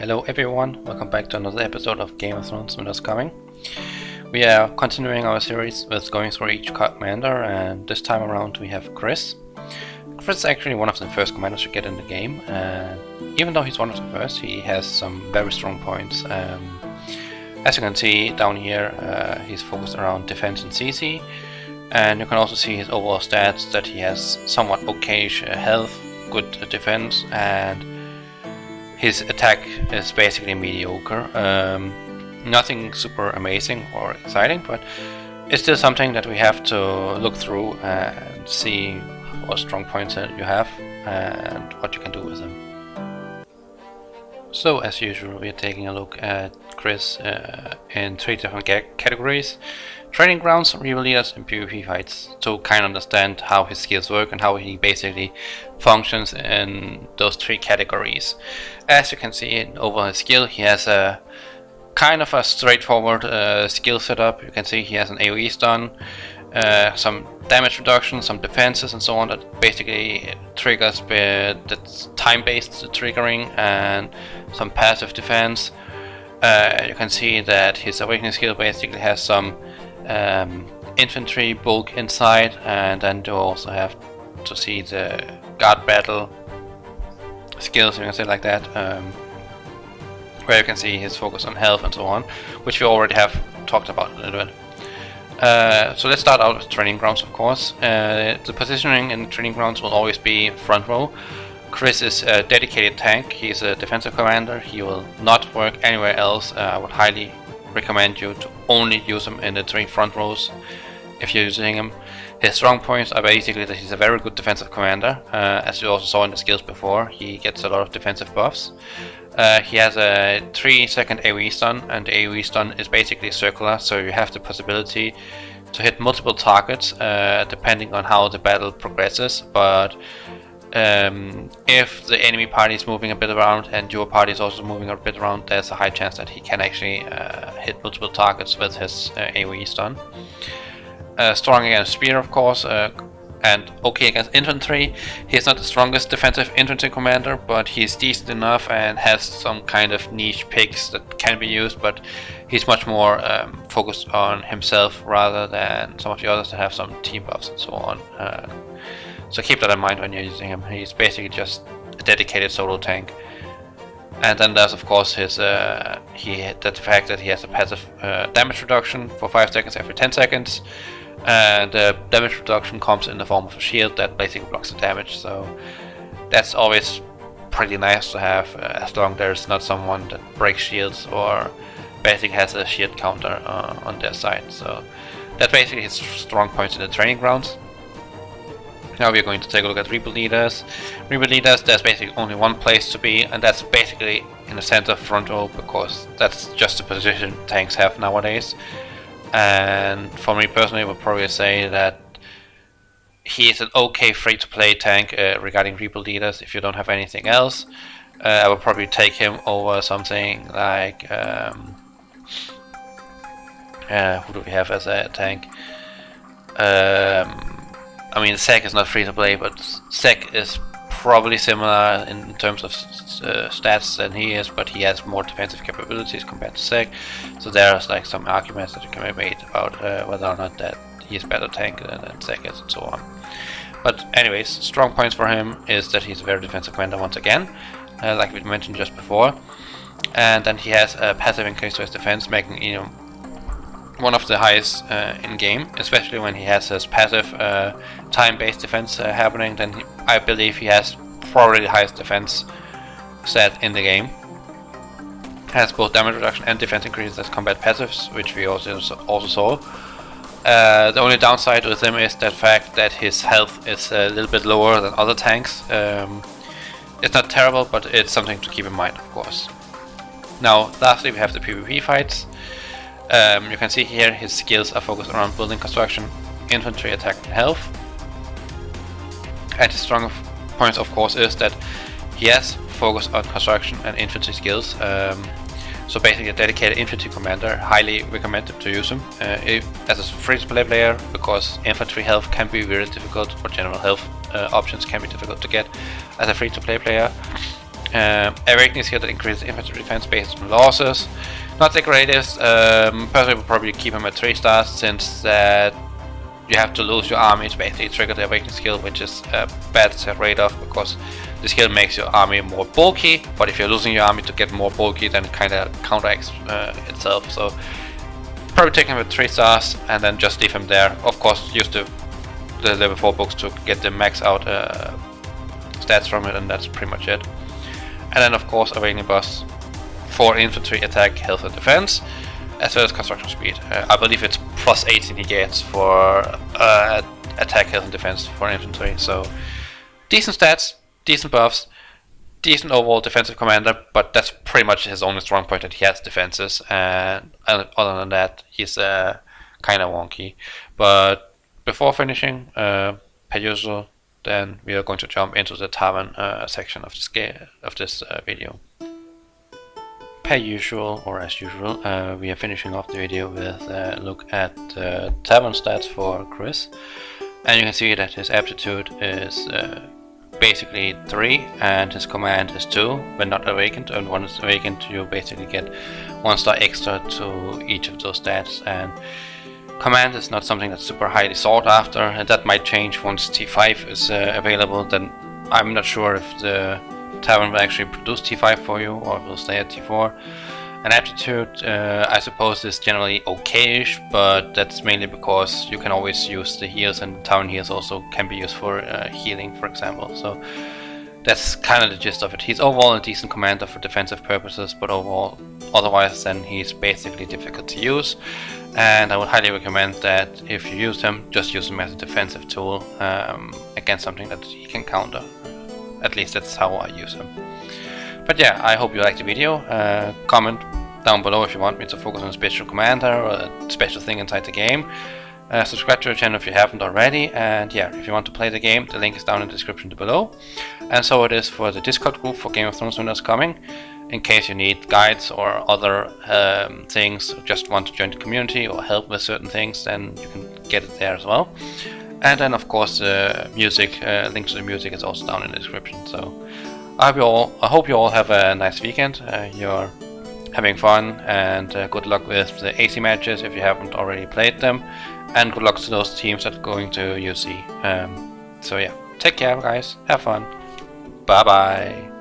Hello everyone, welcome back to another episode of Game of Thrones Winter's Coming. We are continuing our series with going through each commander, and this time around we have Chris. Chris is actually one of the first commanders you get in the game, and even though he's one of the first, he has some very strong points. As you can see down here, he's focused around defense and CC, and you can also see his overall stats that he has somewhat okayish health, good defense, and his attack is basically mediocre. Nothing super amazing or exciting, but it's still something that we have to look through and see what strong points that you have and what you can do with them. So as usual, we are taking a look at Chris in 3 different categories: training grounds, rival leaders, and PvP fights, to kind of understand how his skills work and how he basically functions in those 3 categories. As you can see over his skill, he has a kind of a straightforward skill setup. You can see he has an AoE stun, some damage reduction, some defenses and so on that basically triggers, that's time-based triggering, and some passive defense. You can see that his awakening skill basically has some infantry bulk inside, and then you also have to see the guard battle skills, you can say like that, where you can see his focus on health and so on, which we already have talked about a little bit. So let's start out with training grounds, of course. The positioning in training grounds will always be front row. Chris is a dedicated tank. He's a defensive commander. He will not work anywhere else. I would highly recommend you to only use him in the 3 front rows if you're using him. His strong points are basically that he's a very good defensive commander. As you also saw in the skills before, he gets a lot of defensive buffs. He has a 3-second AoE stun, and the AoE stun is basically circular, so you have the possibility to hit multiple targets depending on how the battle progresses. But if the enemy party is moving a bit around and your party is also moving a bit around, there's a high chance that he can actually hit multiple targets with his AoE stun. Strong against spear, of course, and okay against infantry. He's not the strongest defensive infantry commander, but he's decent enough and has some kind of niche picks that can be used, but he's much more focused on himself rather than some of the others that have some team buffs and so on. So keep that in mind when you're using him. He's basically just a dedicated solo tank. And then there's of course his the fact that he has a passive damage reduction for 5 seconds every 10 seconds. And the damage reduction comes in the form of a shield that basically blocks the damage, so that's always pretty nice to have, as long as there's not someone that breaks shields or basically has a shield counter on their side. So that's basically his strong points in the training grounds. Now we're going to take a look at Reaper Leaders. Reaper Leaders, there's basically only one place to be, and that's basically in the center front row, because that's just the position tanks have nowadays. And for me personally, I would probably say that he is an okay free-to-play tank regarding Reaper Leaders. If you don't have anything else, I would probably take him over something like who do we have as a tank? I mean, Sek is not free-to-play, but Sek is probably similar in terms of stats than he is, but he has more defensive capabilities compared to Sek. So there's like some arguments that you can be made about whether or not that he's better tank than Sek is and so on. But anyways, strong points for him is that he's a very defensive commander once again, like we mentioned just before. And then he has a passive increase to his defense, making one of the highest in game, especially when he has his passive time-based defense happening. Then I believe he has probably the highest defense stat in the game. Has both damage reduction and defense increase as combat passives, which we also saw. The only downside with him is the fact that his health is a little bit lower than other tanks. It's not terrible, but it's something to keep in mind, of course. Now, lastly, we have the PvP fights. You can see here his skills are focused around building construction, infantry, attack, and health. And his strong points, of course, is that he has focus on construction and infantry skills. So basically a dedicated infantry commander, highly recommended to use him as a free-to-play player, because infantry health can be very difficult, or general health options can be difficult to get as a free-to-play player. Awakening skill that increases infantry defense based on losses. Not the greatest. Personally, would probably keep him at 3 stars, since that you have to lose your army to basically trigger the awakening skill, which is bad to set rate off, because the skill makes your army more bulky, but if you're losing your army to get more bulky, then it kind of counteracts itself. So probably take him at 3 stars and then just leave him there. Of course, use the level 4 books to get the max out stats from it, and that's pretty much it. And then of course Awakening Boss for infantry, attack, health and defense, as well as construction speed. I believe it's plus 18 he gets for attack, health and defense for infantry. So decent stats, decent buffs, decent overall defensive commander, but that's pretty much his only strong point, that he has defenses, and other than that he's kind of wonky. But before finishing, per usual, then we are going to jump into the Tavern section of this video. Per usual, or as usual, we are finishing off the video with a look at the Tavern stats for Chris, and you can see that his aptitude is basically 3 and his command is 2 when not awakened, and when it's awakened you basically get 1 star extra to each of those stats. And command is not something that's super highly sought after, and that might change once T5 is available. Then I'm not sure if the Tavern will actually produce T5 for you, or will stay at T4. And aptitude, I suppose, is generally okay-ish, but that's mainly because you can always use the heals, and Tavern heals also can be used for healing, for example. So that's kind of the gist of it. He's overall a decent commander for defensive purposes, but overall, otherwise, then he's basically difficult to use. And I would highly recommend that if you use him, just use him as a defensive tool against something that he can counter. At least that's how I use him. But yeah, I hope you liked the video. Comment down below if you want me to focus on a special commander or a special thing inside the game. Subscribe to the channel if you haven't already, and yeah, if you want to play the game, the link is down in the description below. And so it is for the Discord group for Game of Thrones when it's coming. In case you need guides or other things, or just want to join the community or help with certain things, then you can get it there as well. And then of course the music, link to the music is also down in the description. So I hope you all have a nice weekend. You're having fun, and good luck with the AC matches if you haven't already played them, and good luck to those teams that are going to UC. So yeah, take care guys, have fun, bye bye.